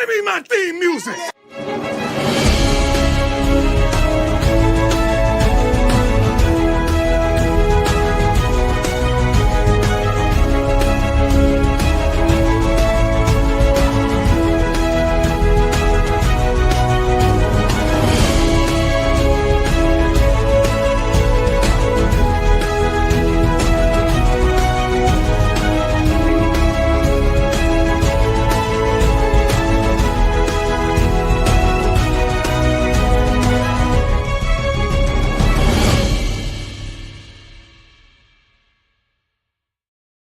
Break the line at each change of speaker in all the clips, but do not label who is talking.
Play me my theme music.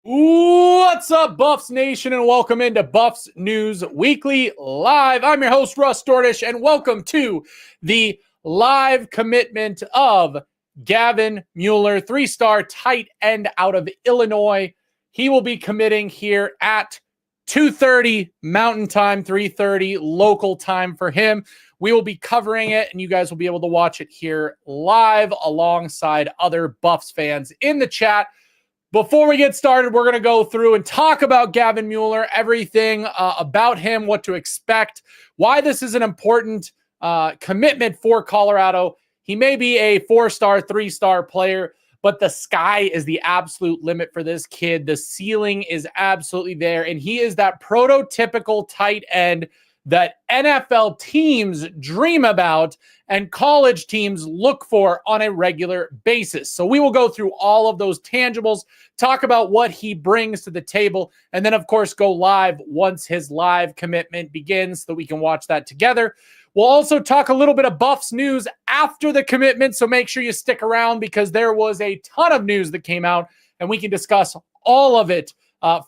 What's up, Buffs Nation, and welcome into Buffs News Weekly Live. I'm your host, Russ Dordish, and welcome to the live commitment of Gavin Mueller, three-star tight end out of Illinois. He will be committing here at 2:30 Mountain Time, 3:30 local time for him. We will be covering it, and you guys will be able to watch it here live alongside other Buffs fans in the chat. Before we get started, we're going to go through and talk about Gavin Mueller, everything about him, what to expect, why this is an important commitment for Colorado. He may be a 4-star, 3-star player, but the sky is the absolute limit for this kid. The ceiling is absolutely there, and he is that prototypical tight end that NFL teams dream about and college teams look for on a regular basis. So we will go through all of those tangibles, talk about what he brings to the table, and then, of course, go live once his live commitment begins so that we can watch that together. We'll also talk a little bit of Buffs news after the commitment, so make sure you stick around because there was a ton of news that came out, and we can discuss all of it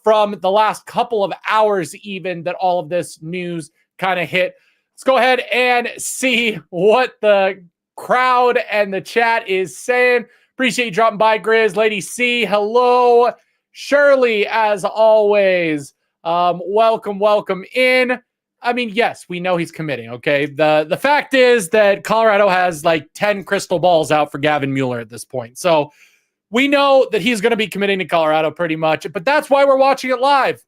from the last couple of hours even that all of this news kind of hit. Let's go ahead and see what the crowd and the chat is saying. Appreciate you dropping by, Grizz. Lady C, hello. Shirley, as always, welcome in. I mean, yes, we know he's committing, okay? The fact is that Colorado has like 10 crystal balls out for Gavin Mueller at this point. So we know that he's going to be committing to Colorado pretty much, but that's why we're watching it live.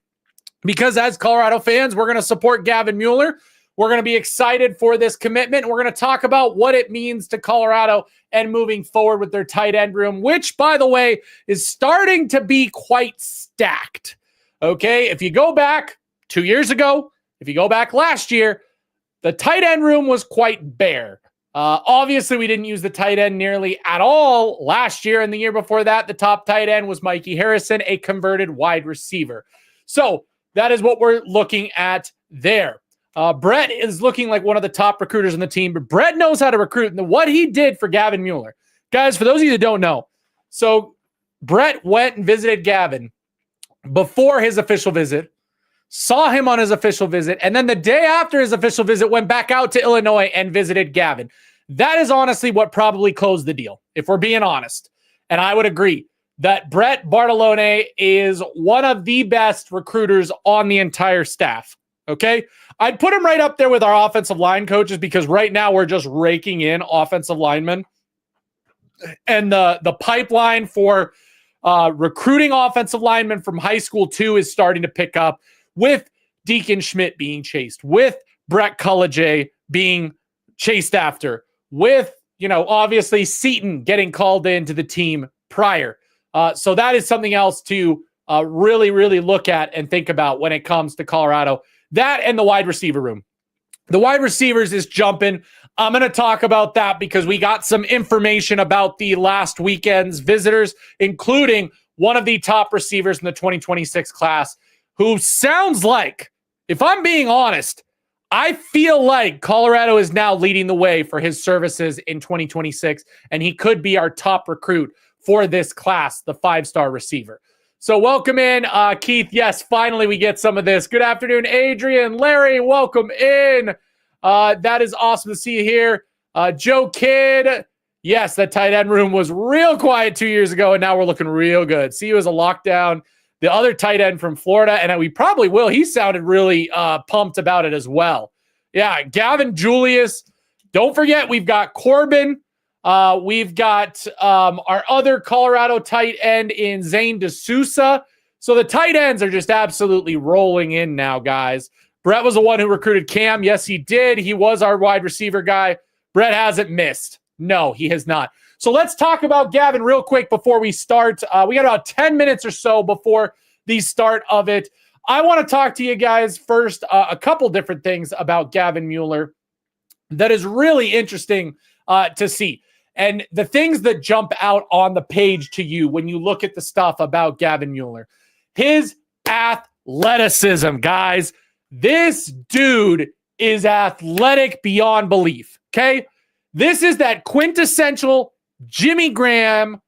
Because as Colorado fans, we're going to support Gavin Mueller. We're going to be excited for this commitment. We're going to talk about what it means to Colorado and moving forward with their tight end room, which, by the way, is starting to be quite stacked. Okay, if you go back 2 years ago, if you go back last year, the tight end room was quite bare. Obviously, we didn't use the tight end nearly at all last year, and the year before that, the top tight end was Mikey Harrison, a converted wide receiver. So that is what we're looking at there. Brett is looking like one of the top recruiters on the team, but Brett knows how to recruit. And what he did for Gavin Mueller, guys, for those of you that don't know, so Brett went and visited Gavin before his official visit, saw him on his official visit, and then the day after his official visit went back out to Illinois and visited Gavin. That is honestly what probably closed the deal, if we're being honest. And I would agree that Brett Bartolone is one of the best recruiters on the entire staff. Okay, I'd put him right up there with our offensive line coaches because right now we're just raking in offensive linemen. And the pipeline for recruiting offensive linemen from high school too is starting to pick up with Deacon Schmidt being chased, with Brett Cullejay being chased after, with, obviously Seton getting called into the team prior. So that is something else to really, really look at and think about when it comes to Colorado. That and the wide receiver room. The wide receivers is jumping. I'm going to talk about that because we got some information about the last weekend's visitors, including one of the top receivers in the 2026 class, who sounds like, if I'm being honest, I feel like Colorado is now leading the way for his services in 2026, and he could be our top recruit for this class, the 5-star receiver. So welcome in, Keith. Yes, finally we get some of this. Good afternoon, Adrian, Larry, welcome in. That is awesome to see you here. Joe Kidd, yes, that tight end room was real quiet 2 years ago, and now we're looking real good. See you as a lockdown. The other tight end from Florida, and we probably will. He sounded really pumped about it as well. Yeah, Gavin Julius. Don't forget, we've got Corbin. We've got our other Colorado tight end in Zane D'Souza. So the tight ends are just absolutely rolling in now, guys. Brett was the one who recruited Cam. Yes, he did. He was our wide receiver guy. Brett hasn't missed. No, he has not. So let's talk about Gavin real quick before we start. We got about 10 minutes or so before the start of it. I want to talk to you guys first a couple different things about Gavin Mueller that is really interesting to see. And the things that jump out on the page to you when you look at the stuff about Gavin Mueller. His athleticism, guys. This dude is athletic beyond belief, okay? This is that quintessential Jimmy Graham,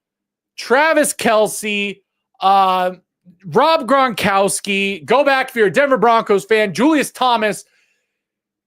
Travis Kelce, Rob Gronkowski. Go back if you're a Denver Broncos fan. Julius Thomas.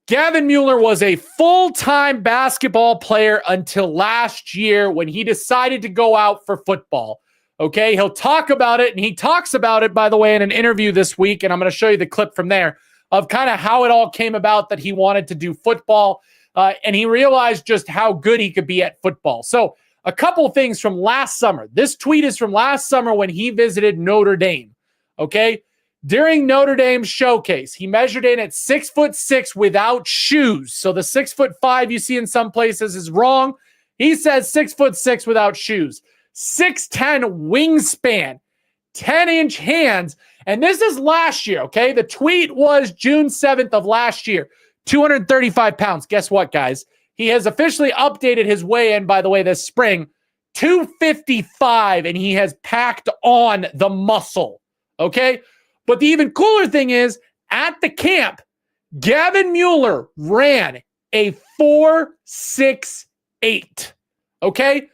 Gavin Mueller was a full-time basketball player until last year when he decided to go out for football. Okay, he'll talk about it, and he talks about it, by the way, in an interview this week, and I'm going to show you the clip from there of kind of how it all came about that he wanted to do football, and he realized just how good he could be at football. So a couple things from last summer. This tweet is from last summer when he visited Notre Dame, okay? During Notre Dame's showcase, he measured in at 6'6" without shoes. So the 6'5" you see in some places is wrong. He says 6'6" without shoes. 6'10" wingspan, 10-inch hands. And this is last year, okay? The tweet was June 7th of last year. 235 pounds. Guess what, guys? He has officially updated his weigh-in, by the way, this spring. 255, and he has packed on the muscle, okay? But the even cooler thing is, at the camp, Gavin Mueller ran a 4.68, okay?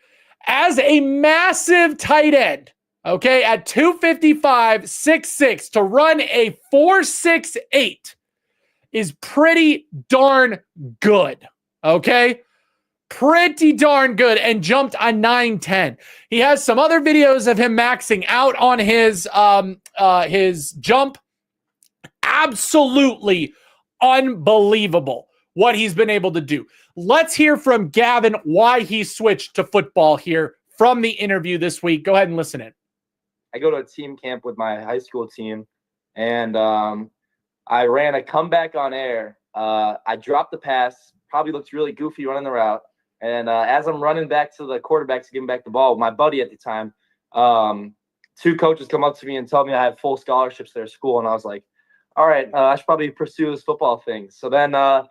As a massive tight end, okay, at 255, 6'6", to run a 4.68 is pretty darn good, okay? Pretty darn good, and jumped a 9.10. He has some other videos of him maxing out on his jump. Absolutely unbelievable what he's been able to do. Let's hear from Gavin why he switched to football here from the interview this week. Go ahead and listen in.
I go to a team camp with my high school team, and I ran a comeback on air. I dropped the pass, probably looked really goofy running the route. And as I'm running back to the quarterback to give him back the ball, my buddy at the time, two coaches come up to me and tell me I have full scholarships to their school. And I was like, all right, I should probably pursue this football thing. So then I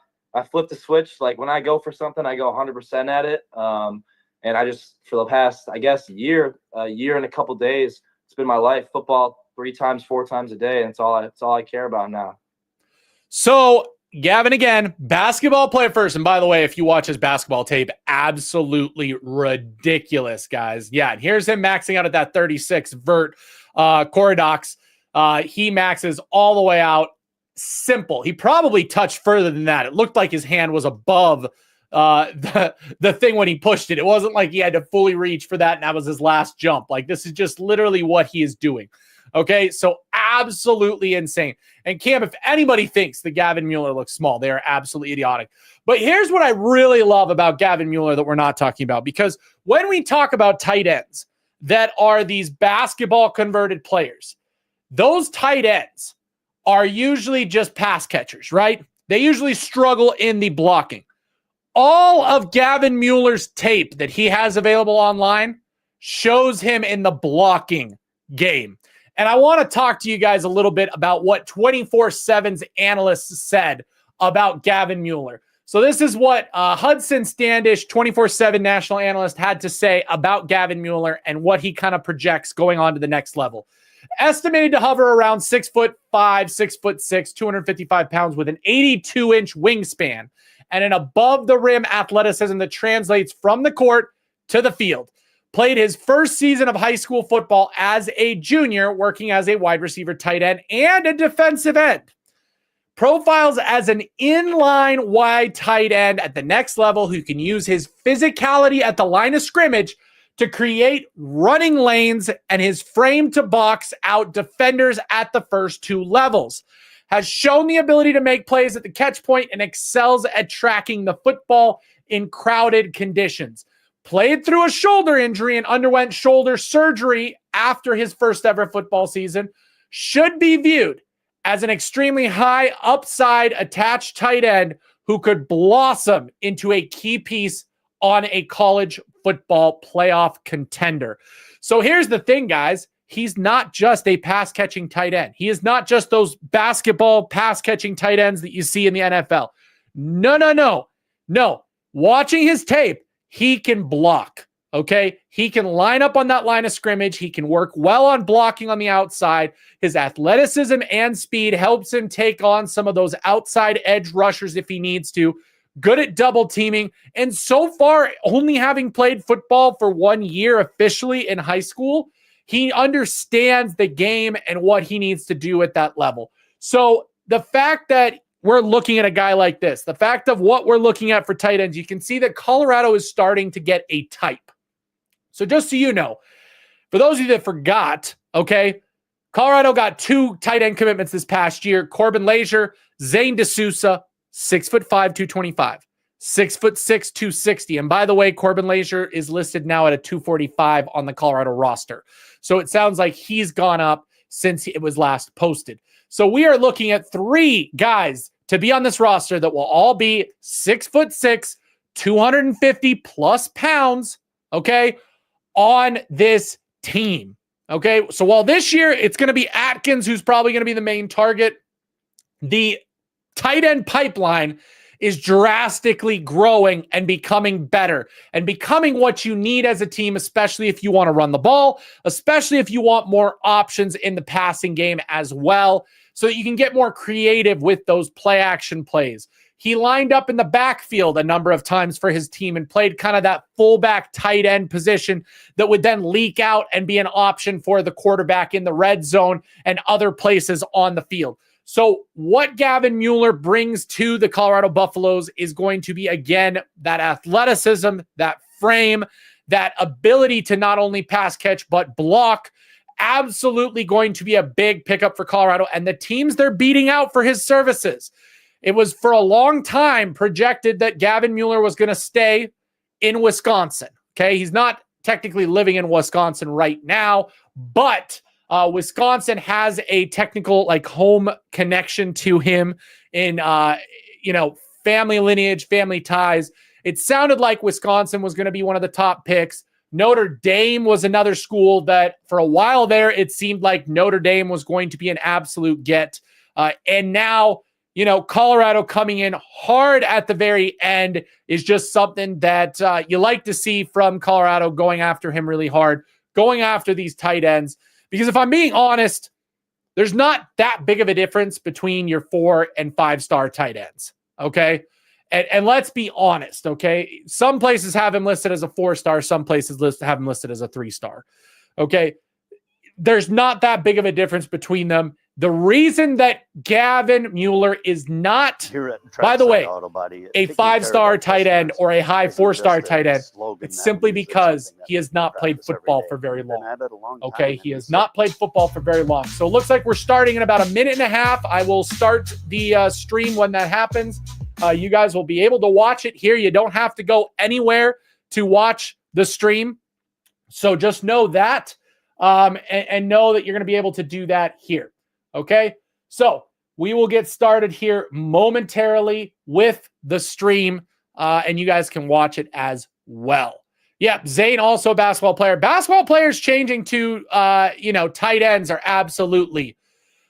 flipped the switch. Like when I go for something, I go 100% at it. And I just, for the past, I guess, year and a couple days, it's been my life. Football 3 times, 4 times a day. And it's all I care about now.
So Gavin, again, basketball player first. And by the way, if you watch his basketball tape, absolutely ridiculous, guys. Yeah, and here's him maxing out at that 36 vert Coridox. He maxes all the way out. Simple. He probably touched further than that. It looked like his hand was above the thing when he pushed it. It wasn't like he had to fully reach for that, and that was his last jump. Like, this is just literally what he is doing. Okay, so absolutely insane. And Cam, if anybody thinks that Gavin Mueller looks small, they are absolutely idiotic. But here's what I really love about Gavin Mueller that we're not talking about, because when we talk about tight ends that are these basketball converted players, those tight ends are usually just pass catchers, right? They usually struggle in the blocking. All of Gavin Mueller's tape that he has available online shows him in the blocking game. And I want to talk to you guys a little bit about what 24/7's analysts said about Gavin Mueller. So this is what Hudson Standish, 24/7 national analyst, had to say about Gavin Mueller and what he kind of projects going on to the next level. Estimated to hover around 6'5", 6'6", 255 pounds with an 82-inch wingspan and an above-the-rim athleticism that translates from the court to the field. Played his first season of high school football as a junior, working as a wide receiver, tight end, and a defensive end. Profiles as an inline wide tight end at the next level who can use his physicality at the line of scrimmage to create running lanes and his frame to box out defenders at the first 2 levels. Has shown the ability to make plays at the catch point and excels at tracking the football in crowded conditions. Played through a shoulder injury and underwent shoulder surgery after his first ever football season. Should be viewed as an extremely high upside attached tight end who could blossom into a key piece on a college football playoff contender. So here's the thing, guys. He's not just a pass-catching tight end. He is not just those basketball pass-catching tight ends that you see in the NFL. No. Watching his tape, he can block, okay? He can line up on that line of scrimmage. He can work well on blocking on the outside. His athleticism and speed helps him take on some of those outside edge rushers if he needs to. Good at double teaming. And so far, only having played football for 1 year officially in high school, he understands the game and what he needs to do at that level. So the fact that we're looking at a guy like this, the fact of what we're looking at for tight ends, you can see that Colorado is starting to get a type. So just so you know, for those of you that forgot, okay, Colorado got 2 tight end commitments this past year. Corbin Leisure, Zane D'Souza, 6'5", 225, 6'6", 260. And by the way, Corbin Leisure is listed now at a 245 on the Colorado roster. So it sounds like he's gone up since it was last posted. So we are looking at 3 guys to be on this roster that will all be 6'6", 250 plus pounds, okay, on this team. Okay, so while this year it's going to be Atkins who's probably going to be the main target, the tight end pipeline is drastically growing and becoming better and becoming what you need as a team, especially if you want to run the ball, especially if you want more options in the passing game as well, so that you can get more creative with those play action plays. He lined up in the backfield a number of times for his team and played kind of that fullback tight end position that would then leak out and be an option for the quarterback in the red zone and other places on the field. So what Gavin Mueller brings to the Colorado Buffaloes is going to be, again, that athleticism, that frame, that ability to not only pass catch, but block. Absolutely going to be a big pickup for Colorado and the teams they're beating out for his services. It was for a long time projected that Gavin Mueller was going to stay in Wisconsin. Okay, he's not technically living in Wisconsin right now, but Wisconsin has a technical home connection to him in family lineage, family ties. It sounded like Wisconsin was going to be one of the top picks. Notre Dame was another school that for a while there, it seemed like Notre Dame was going to be an absolute get. And now, Colorado coming in hard at the very end is just something that you like to see from Colorado, going after him really hard, going after these tight ends. Because if I'm being honest, there's not that big of a difference between your 4 and 5-star tight ends, okay? And let's be honest, okay? Some places have him listed as a 4-star. Some places have him listed as a 3-star, okay? There's not that big of a difference between them. The reason that Gavin Mueller is not, by the way, a 5-star tight end or a high 4-star tight end, it's simply because he has not played football for very long. Okay, he has not played football for very long. So it looks like we're starting in about a minute and a half. I will start the stream when that happens. You guys will be able to watch it here. You don't have to go anywhere to watch the stream. So just know that and know that you're going to be able to do that here. Okay, so we will get started here momentarily with the stream, and you guys can watch it as well. Yep, Zane, also a basketball player. Basketball players changing to, tight ends are absolutely.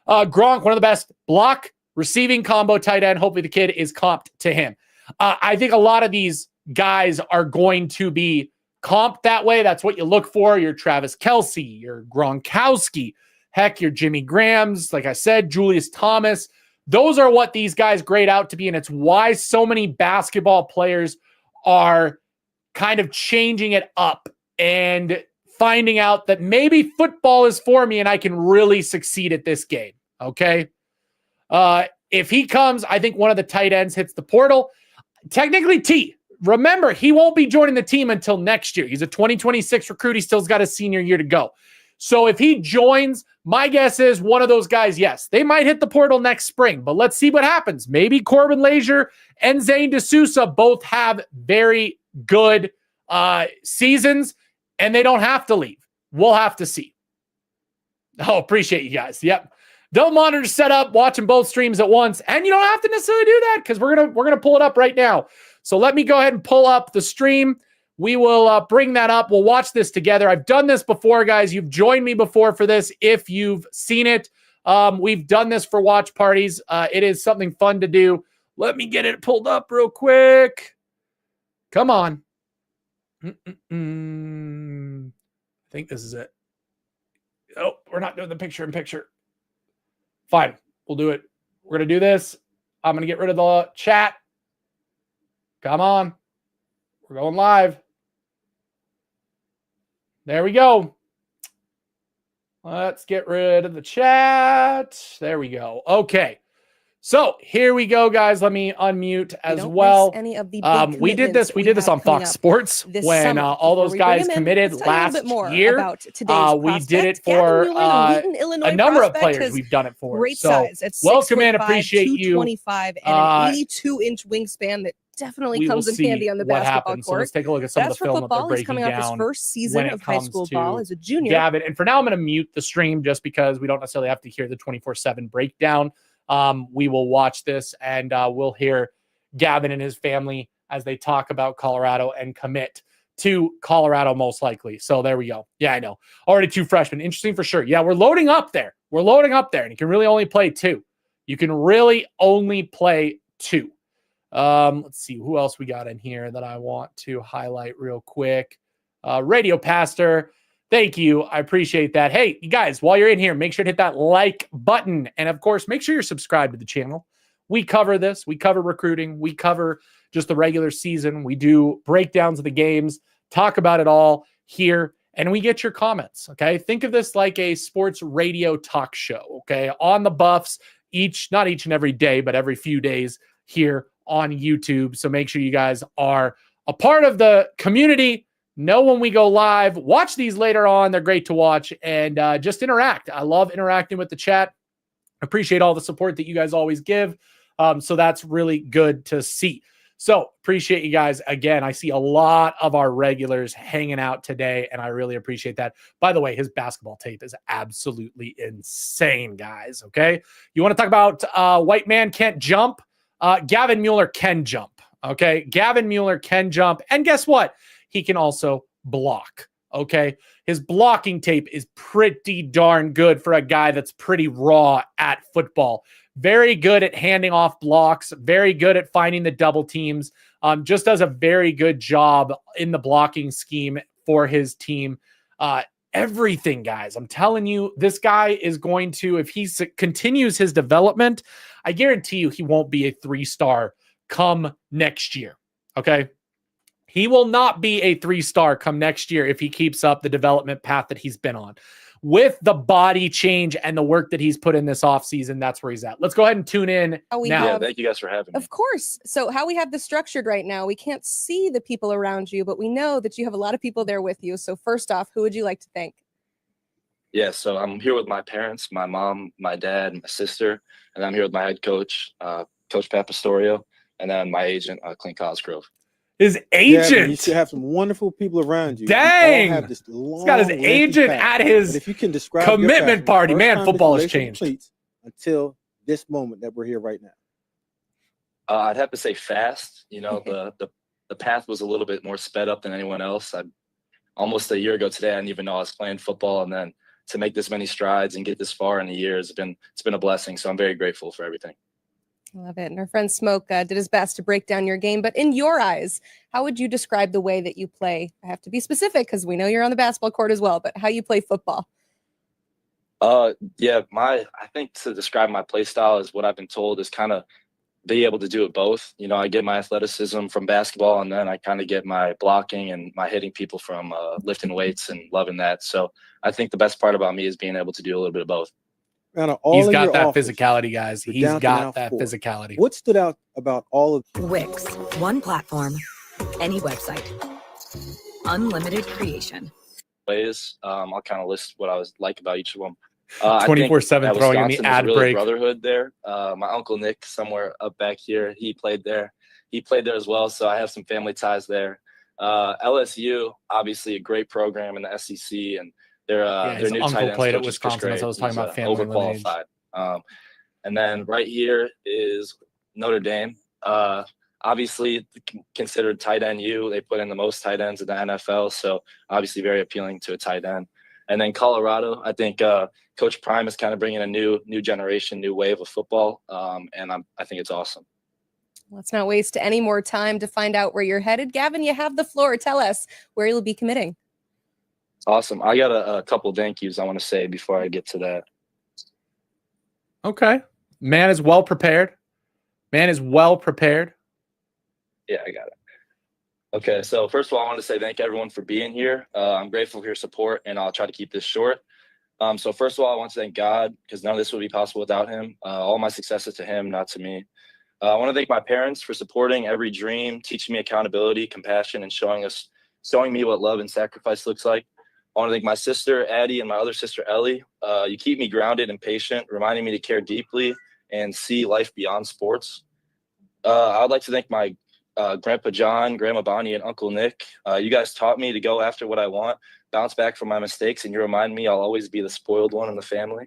Gronk, one of the best block receiving combo tight end. Hopefully the kid is comped to him. I think a lot of these guys are going to be comped that way. That's what you look for. Your Travis Kelce, your Gronkowski. Heck, your Jimmy Grahams, like I said, Julius Thomas. Those are what these guys grade out to be, and it's why so many basketball players are kind of changing it up and finding out that maybe football is for me and I can really succeed at this game, okay? If he comes, I think one of the tight ends hits the portal. Technically, remember, he won't be joining the team until next year. He's a 2026 recruit. He still's got his senior year to go. So if he joins, my guess is one of those guys, yes, they might hit the portal next spring, but let's see what happens. Maybe Corbin Leisure and Zane D'Souza both have very good seasons, and they don't have to leave. We'll have to see. Oh, appreciate you guys. Yep. Double monitor set up, watching both streams at once, and you don't have to necessarily do that because we're gonna pull it up right now. So let me go ahead and pull up the stream. We will bring that up. We'll watch this together. I've done this before, guys. You've joined me before for this if you've seen it. We've done this for watch parties. It is something fun to do. Let me get it pulled up real quick. Come on. I think this is it. Oh, we're not doing the picture-in-picture. Fine. We'll do it. We're going to do this. I'm going to get rid of the chat. Come on. We're going live. There we go. Let's get rid of the chat. There we go. Okay. So here we go, guys. Let me unmute as well.
Any of the
we did this on Fox Sports when all those guys committed last year. We did it for a number of players. We've done it for.
Great
so
size. It's
welcome in. Appreciate you.
225 and an 82-inch wingspan that definitely comes in handy on the basketball court.
So let's take a look at some of the film that they're breaking
coming off his first season of high school ball as a junior.
Gavin, and for now, I'm going to mute the stream just because we don't necessarily have to hear the 24/7 breakdown. We will watch this and we'll hear Gavin and his family as they talk about Colorado and commit to Colorado most likely. So there we go. Yeah, I know. Already 2 freshmen. Interesting for sure. Yeah, we're loading up there. And you can really only play 2. Let's see who else we got in here that I want to highlight real quick. Radio Pastor. Thank you. I appreciate that. Hey, you guys, while you're in here, make sure to hit that like button. And of course, make sure you're subscribed to the channel. We cover this. We cover recruiting. We cover just the regular season. We do breakdowns of the games, talk about it all here, and we get your comments. Okay. Think of this like a sports radio talk show. Okay. On the Buffs, not each and every day, but every few days here on YouTube. So make sure you guys are a part of the community. Know when we go live, watch these later on. They're great to watch and just interact. I love interacting with the chat. Appreciate all the support that you guys always give. So that's really good to see. So appreciate you guys. Again, I see a lot of our regulars hanging out today, and I really appreciate that. By the way, his basketball tape is absolutely insane, guys. Okay. You want to talk about white man can't jump? Gavin Mueller can jump. Okay. Gavin Mueller can jump. And guess what? He can also block. Okay. His blocking tape is pretty darn good for a guy that's pretty raw at football. Very good at handing off blocks, very good at finding the double teams. Just does a very good job in the blocking scheme for his team. Everything, guys. I'm telling you, this guy is going to, if he continues his development, I guarantee you he won't be a 3-star come next year. Okay. He will not be a 3-star come next year if he keeps up the development path that he's been on. With the body change and the work that he's put in this offseason, that's where he's at. Let's go ahead and tune in now.
Yeah, thank you guys for having me.
Of course. So how we have this structured right now, we can't see the people around you, but we know that you have a lot of people there with you. So first off, who would you like to thank?
Yeah, so I'm here with my parents, my mom, my dad, my sister, and I'm here with my head coach, Coach Pat Pastorio, and then my agent, Clint Cosgrove.
His agent.
Yeah, you should have some wonderful people around you.
Dang.
Have this long,
he's got his agent at his
if you can describe
commitment party. Man, football has changed.
Until this moment that we're here right now.
I'd have to say fast. You know, the path was a little bit more sped up than anyone else. Almost a year ago today, I didn't even know I was playing football. And then to make this many strides and get this far in a year, it's been a blessing. So I'm very grateful for everything.
I love it. And our friend Smoke did his best to break down your game. But in your eyes, how would you describe the way that you play? I have to be specific because we know you're on the basketball court as well, but how you play football?
Yeah, I think to describe my play style is what I've been told is kind of be able to do it both. You know, I get my athleticism from basketball, and then I kind of get my blocking and my hitting people from lifting weights and loving that. So I think the best part about me is being able to do a little bit of both.
He's got that physicality, guys. He's got that physicality.
What stood out about all of
Wix, one platform, any website, unlimited creation.
Ways, I'll kind of list what I was like about each of them.
24/7 throwing in the ad break.
Brotherhood there. My uncle Nick, somewhere up back here, he played there. He played there as well, so I have some family ties there. LSU, obviously a great program in the SEC, and their new tight end
played at Wisconsin, as I was talking about family
overqualified. And then right here is Notre Dame. Obviously considered tight end U. They put in the most tight ends in the NFL, so obviously very appealing to a tight end. And then Colorado, I think Coach Prime is kind of bringing a new generation, new wave of football, and I think it's awesome.
Let's not waste any more time to find out where you're headed. Gavin, you have the floor. Tell us where you'll be committing.
Awesome. I got a couple thank yous I want to say before I get to that.
Okay. Man is well prepared. Man is well prepared.
Yeah, I got it. Okay, so first of all, I want to say thank everyone for being here. I'm grateful for your support, and I'll try to keep this short. So first of all, I want to thank God, because none of this would be possible without him. All my success is to him, not to me. I want to thank my parents for supporting every dream, teaching me accountability, compassion, and showing me what love and sacrifice looks like. I want to thank my sister, Addie, and my other sister, Ellie. You keep me grounded and patient, reminding me to care deeply and see life beyond sports. I would like to thank my Grandpa John, Grandma Bonnie, and Uncle Nick. You guys taught me to go after what I want, bounce back from my mistakes, and you remind me I'll always be the spoiled one in the family.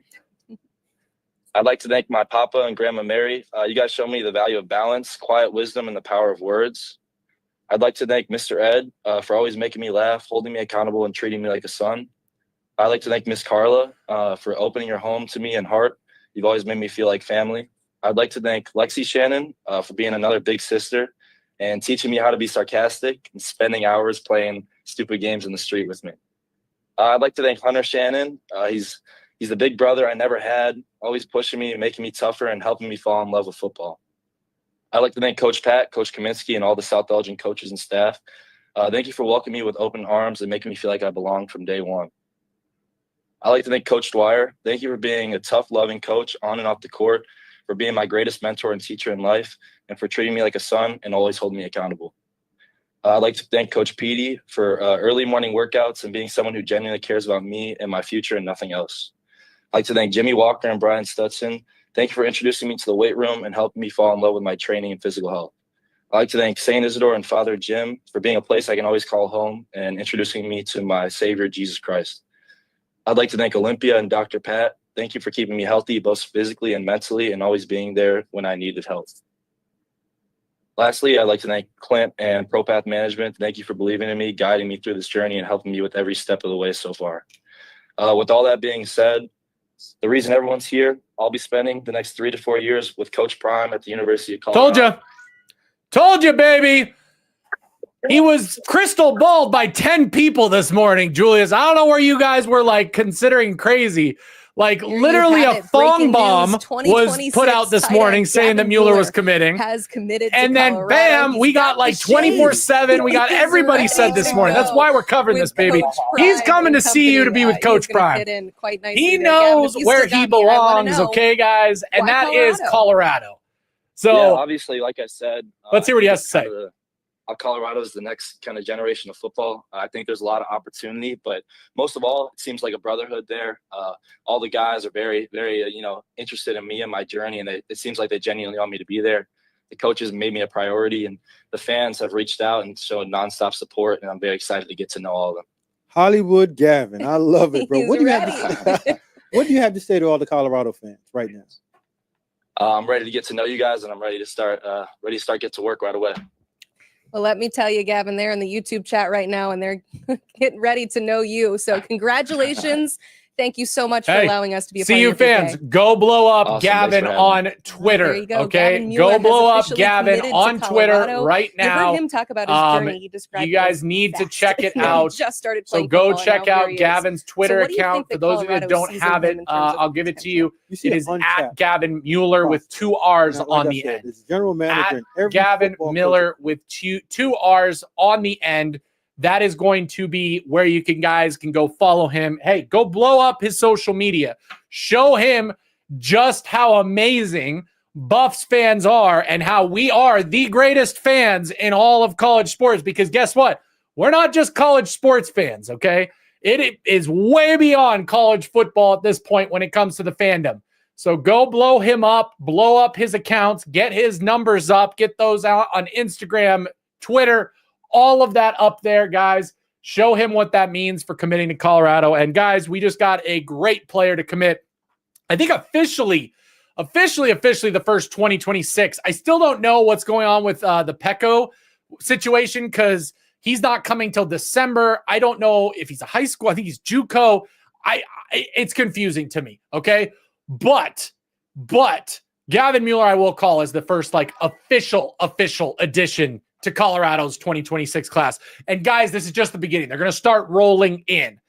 I'd like to thank my Papa and Grandma Mary. You guys show me the value of balance, quiet wisdom, and the power of words. I'd like to thank Mr. Ed for always making me laugh, holding me accountable, and treating me like a son. I'd like to thank Miss Carla for opening her home to me and heart. You've always made me feel like family. I'd like to thank Lexi Shannon for being another big sister and teaching me how to be sarcastic and spending hours playing stupid games in the street with me. I'd like to thank Hunter Shannon. He's the big brother I never had, always pushing me, making me tougher, and helping me fall in love with football. I'd like to thank Coach Pat, Coach Kaminsky, and all the South Elgin coaches and staff. Thank you for welcoming me with open arms and making me feel like I belong from day one. I'd like to thank Coach Dwyer. Thank you for being a tough, loving coach on and off the court, for being my greatest mentor and teacher in life, and for treating me like a son and always holding me accountable. I'd like to thank Coach Petey for early morning workouts and being someone who genuinely cares about me and my future and nothing else. I'd like to thank Jimmy Walker and Brian Stutson. Thank you for introducing me to the weight room and helping me fall in love with my training and physical health. I'd like to thank St. Isidore and Father Jim for being a place I can always call home and introducing me to my Savior, Jesus Christ. I'd like to thank Olympia and Dr. Pat. Thank you for keeping me healthy, both physically and mentally, and always being there when I needed help. Lastly, I'd like to thank Clint and ProPath Management. Thank you for believing in me, guiding me through this journey, and helping me with every step of the way so far. With all that being said, the reason everyone's here, I'll be spending the next 3 to 4 years with Coach Prime at the University of Colorado.
Told you, baby. He was crystal balled by 10 people this morning, Julius. I don't know where you guys were like considering crazy. Like literally a thong bomb was put out this morning saying that Mueller was committing.
Has committed
and
to
then
Colorado.
bam, we got like 24/7. We got everybody said this morning. That's why we're covering this, baby. He's coming to see you to be with Coach Prime. He knows where he belongs, okay, guys? And that is Colorado. So
yeah, obviously, like I said,
let's hear what he has to say.
Colorado is the next kind of generation of football. I think there's a lot of opportunity, but most of all, it seems like a brotherhood there. All the guys are very, very, interested in me and my journey, and it seems like they genuinely want me to be there. The coaches made me a priority, and the fans have reached out and shown nonstop support, and I'm very excited to get to know all of them.
Hollywood Gavin, I love it, bro. What do you have to say to all the Colorado fans right now?
I'm ready to get to know you guys, and I'm ready to start get to work right away.
Well, let me tell you, Gavin, they're in the YouTube chat right now, and they're getting ready to know you. So congratulations. Thank you so much for allowing us to be a part of your
fans.
PK.
Go blow up
Awesome.
Gavin on Twitter.
There you go.
Okay, go blow up Gavin on Twitter right now.
You heard him talk about his journey. He described
you guys need to check it out.
Just started
so go check out Gavin's Twitter account. For those of you that don't have it, I'll give it to you. It is at Gavin Mueller with 2 R's on the end.
It's general manager
at Gavin Mueller with two R's on the end. That is going to be where you guys can go follow him. Hey, go blow up his social media. Show him just how amazing Buffs fans are and how we are the greatest fans in all of college sports. Because guess what? We're not just college sports fans, okay? It is way beyond college football at this point when it comes to the fandom. So go blow him up, blow up his accounts, get his numbers up, get those out on Instagram, Twitter, all of that up there, guys. Show him what that means for committing to Colorado. And guys, we just got a great player to commit I think officially the first 2026. I still don't know what's going on with the Pecco situation because he's not coming till December. I don't know if he's a high school. I think he's JUCO. It's confusing to me. Okay. But Gavin Mueller, I will call as the first like official addition to Colorado's 2026 class. And guys, this is just the beginning. They're going to start rolling in.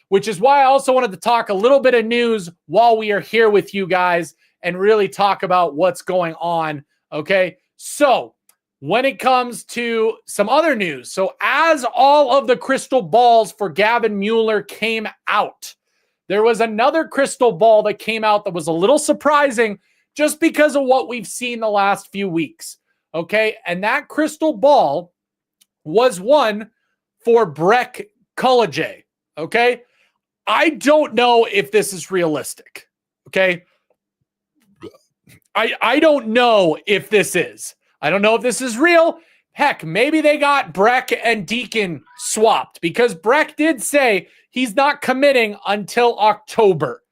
Which is why I also wanted to talk a little bit of news while we are here with you guys and really talk about what's going on. Okay. So when it comes to some other news, so as all of the crystal balls for Gavin Mueller came out, there was another crystal ball that came out that was a little surprising just because of what we've seen the last few weeks. Okay. And that crystal ball was one for Breck Cullejay. Okay. I don't know if this is realistic. Okay. I don't know if this is. I don't know if this is real. Heck, maybe they got Breck and Deacon swapped because Breck did say he's not committing until October.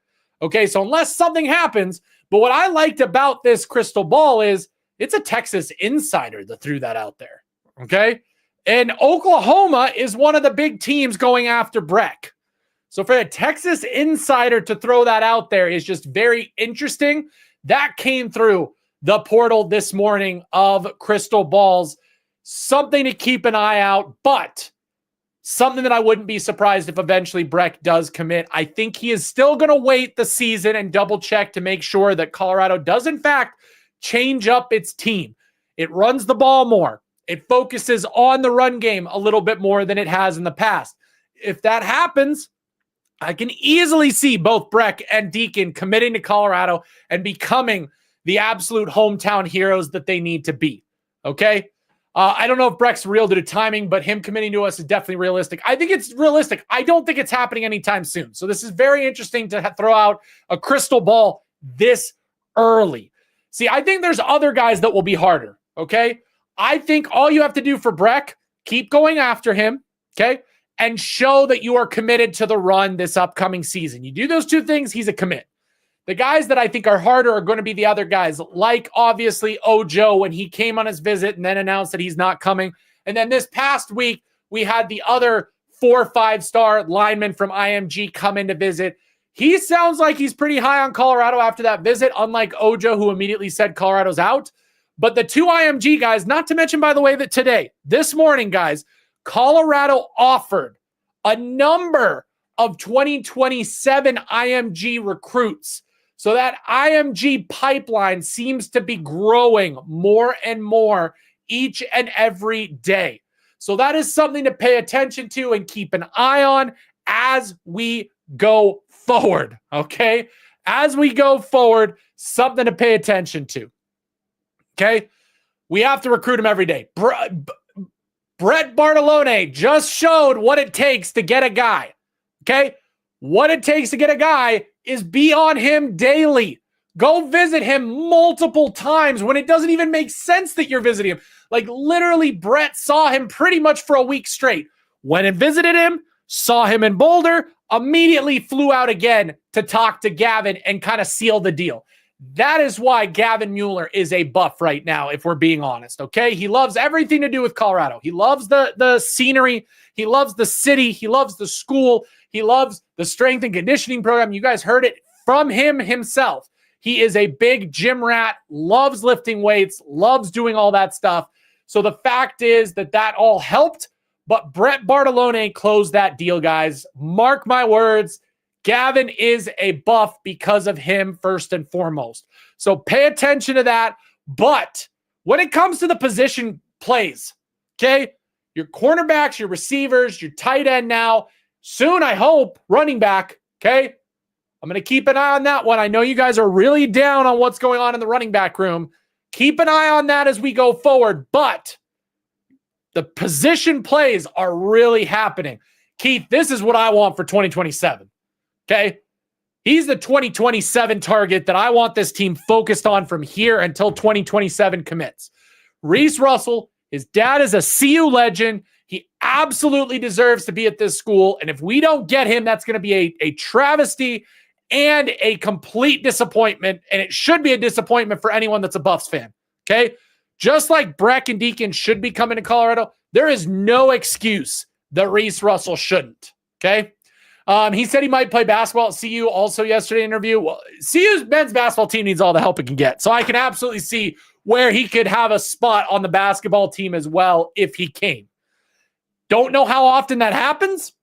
Okay, so unless something happens, but what I liked about this crystal ball is it's a Texas insider that threw that out there. Okay, and Oklahoma is one of the big teams going after Breck. So for a Texas insider to throw that out there is just very interesting. That came through the portal this morning of crystal balls. Something to keep an eye out, but something that I wouldn't be surprised if eventually Breck does commit. I think he is still going to wait the season and double check to make sure that Colorado does in fact change up its team. It runs the ball more. It focuses on the run game a little bit more than it has in the past. If that happens, I can easily see both Breck and Deacon committing to Colorado and becoming the absolute hometown heroes that they need to be. Okay? I don't know if Breck's real due to timing, but him committing to us is definitely realistic. I think it's realistic. I don't think it's happening anytime soon. So this is very interesting to throw out a crystal ball this early. See, I think there's other guys that will be harder. Okay? I think all you have to do for Breck, keep going after him. Okay? And show that you are committed to the run this upcoming season. You do those two things, he's a commit. The guys that I think are harder are going to be the other guys, like obviously Ojo when he came on his visit and then announced that he's not coming. And then this past week, we had the other 4 or 5-star lineman from IMG come in to visit. He sounds like he's pretty high on Colorado after that visit, unlike Ojo, who immediately said Colorado's out. But the 2 IMG guys, not to mention, by the way, that today, this morning, guys, Colorado offered a number of 2027 IMG recruits. So that IMG pipeline seems to be growing more and more each and every day. So that is something to pay attention to and keep an eye on as we go forward. Okay? As we go forward, something to pay attention to. Okay? We have to recruit him every day. Brett Bartolone just showed what it takes to get a guy. Okay? What it takes to get a guy is be on him daily. Go visit him multiple times when it doesn't even make sense that you're visiting him. Like literally, Brett saw him pretty much for a week straight. Went and visited him, saw him in Boulder, immediately flew out again to talk to Gavin and kind of seal the deal. That is why Gavin Mueller is a buff right now, if we're being honest, okay? He loves everything to do with Colorado. He loves the scenery. He loves the city. He loves the school. He loves the strength and conditioning program. You guys heard it from him himself. He is a big gym rat, loves lifting weights, loves doing all that stuff. So the fact is that all helped, but Brett Bartolone closed that deal, guys. Mark my words. Gavin is a buff because of him first and foremost. So pay attention to that. But when it comes to the position plays, okay, your cornerbacks, your receivers, your tight end now, soon, I hope, running back, okay? I'm going to keep an eye on that one. I know you guys are really down on what's going on in the running back room. Keep an eye on that as we go forward, but the position plays are really happening. Keith, this is what I want for 2027, okay? He's the 2027 target that I want this team focused on from here until 2027 commits. Reese Russell, his dad is a CU legend. He absolutely deserves to be at this school. And if we don't get him, that's going to be a travesty and a complete disappointment, and it should be a disappointment for anyone that's a Buffs fan, okay? Just like Breck and Deacon should be coming to Colorado, there is no excuse that Reese Russell shouldn't, okay? He said he might play basketball at CU also yesterday interview. Well, CU's men's basketball team needs all the help it can get, so I can absolutely see where he could have a spot on the basketball team as well if he came. Don't know how often that happens.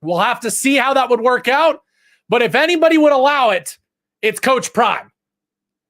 We'll have to see how that would work out. But if anybody would allow it, it's Coach Prime.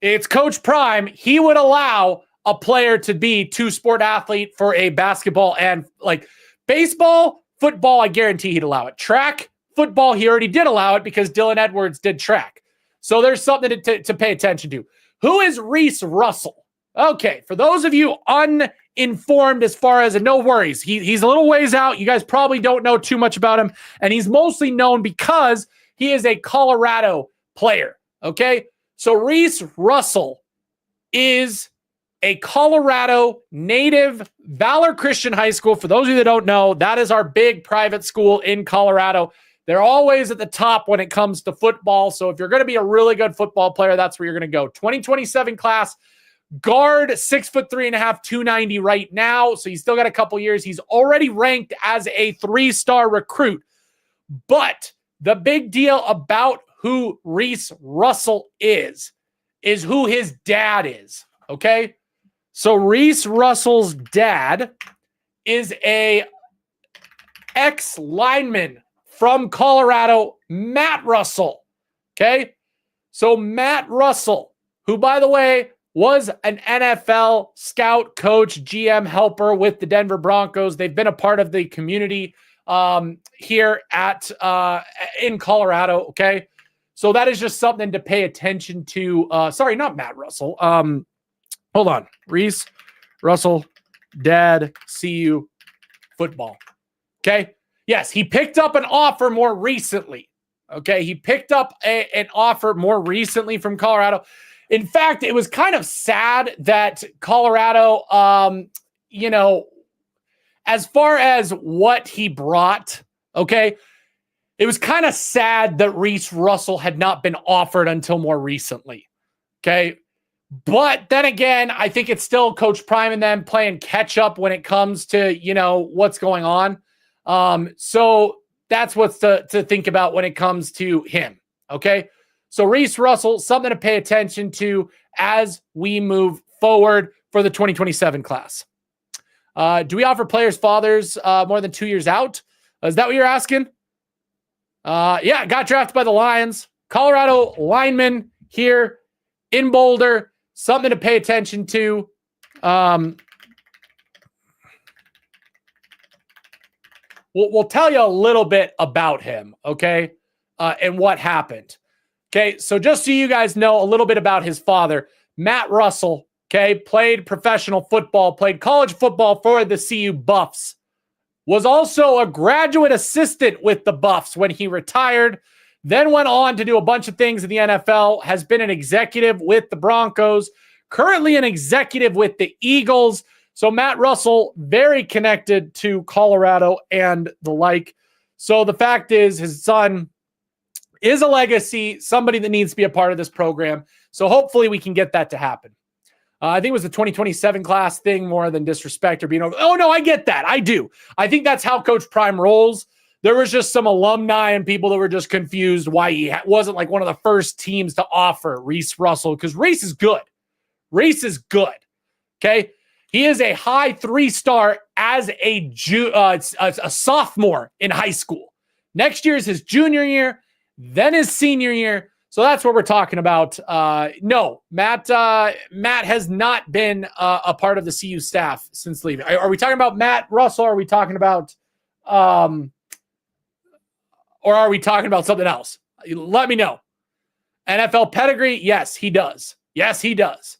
It's Coach Prime. He would allow a player to be two-sport athlete for a basketball and like baseball, football, I guarantee he'd allow it. Track, football, he already did allow it because Dylan Edwards did track. So there's something to pay attention to. Who is Reese Russell? Okay, for those of you uninformed as far as, and no worries, he's a little ways out. You guys probably don't know too much about him, and he's mostly known because he is a Colorado player, okay? So Reese Russell is a Colorado native, Valor Christian High School. For those of you that don't know, that is our big private school in Colorado. They're always at the top when it comes to football. So if you're going to be a really good football player, that's where you're going to go. 2027 class, guard, 6'3.5", 290 right now. So he's still got a couple years. He's already ranked as a 3-star recruit. But the big deal about who Reese Russell is who his dad is, okay? So Reese Russell's dad is a ex-lineman from Colorado, Matt Russell, okay? So Matt Russell, who, by the way, was an NFL scout, coach, GM helper with the Denver Broncos. They've been a part of the community here in Colorado, okay? So that is just something to pay attention to. Sorry, not Matt Russell. Hold on. Reese Russell, dad, CU, football. Okay? Yes, he picked up an offer more recently. Okay? He picked up an offer more recently from Colorado. In fact, it was kind of sad that Colorado, as far as what he brought, okay, it was kind of sad that Reese Russell had not been offered until more recently, okay? But then again, I think it's still Coach Prime and them playing catch up when it comes to, what's going on. So that's what's to think about when it comes to him, okay? So Reese Russell, something to pay attention to as we move forward for the 2027 class. Do we offer players' fathers more than 2 years out? Is that what you're asking? Yeah, got drafted by the Lions. Colorado lineman here in Boulder. Something to pay attention to. We'll tell you a little bit about him, okay, and what happened. Okay, so just so you guys know a little bit about his father, Matt Russell, okay, played professional football, played college football for the CU Buffs, was also a graduate assistant with the Buffs when he retired, then went on to do a bunch of things in the NFL, has been an executive with the Broncos, currently an executive with the Eagles. So Matt Russell, very connected to Colorado and the like. So the fact is his son is a legacy, somebody that needs to be a part of this program. So hopefully we can get that to happen. I think it was the 2027 class thing more than disrespect or being over. Oh, no, I get that. I do. I think that's how Coach Prime rolls. There was just some alumni and people that were just confused why he wasn't like one of the first teams to offer Reese Russell, because Reese is good. Reese is good, okay? He is a high 3-star as a sophomore in high school. Next year is his junior year, then his senior year. So that's what we're talking about. No, Matt has not been a part of the CU staff since leaving. Are we talking about Matt Russell? Or are we talking about, or are we talking about something else? Let me know. NFL pedigree? Yes, he does. Yes, he does.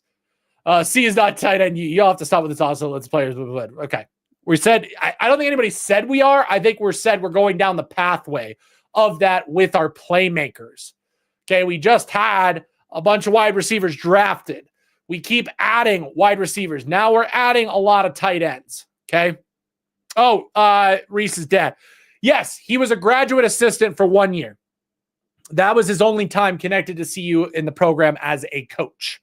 C is not tight end. You'll have to stop with this also. Let's players. Okay. We said, I don't think anybody said we are. I think we're going down the pathway of that with our playmakers. Okay. We just had a bunch of wide receivers drafted. We keep adding wide receivers. Now we're adding a lot of tight ends. Okay. Oh, Reese's dad. Yes, he was a graduate assistant for 1 year. That was his only time connected to CU in the program as a coach.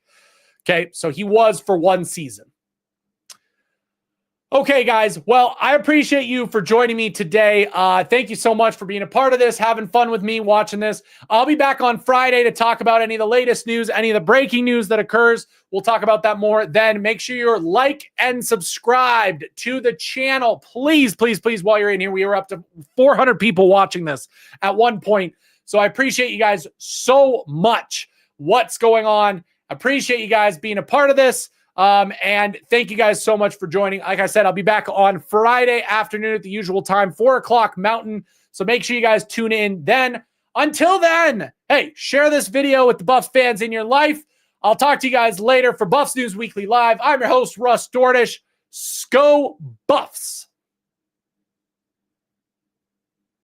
Okay, so he was for 1 season. Okay, guys. Well, I appreciate you for joining me today. Thank you so much for being a part of this, having fun with me watching this. I'll be back on Friday to talk about any of the latest news, any of the breaking news that occurs. We'll talk about that more then. Make sure you're like and subscribed to the channel. Please, please, please, while you're in here. We were up to 400 people watching this at one point. So I appreciate you guys so much. What's going on? I appreciate you guys being a part of this. And thank you guys so much for joining. Like I said, I'll be back on Friday afternoon at the usual time, 4 o'clock Mountain. So make sure you guys tune in then. Until then, hey, share this video with the Buffs fans in your life. I'll talk to you guys later for Buffs News Weekly Live. I'm your host, Russ Dordish. Go Buffs.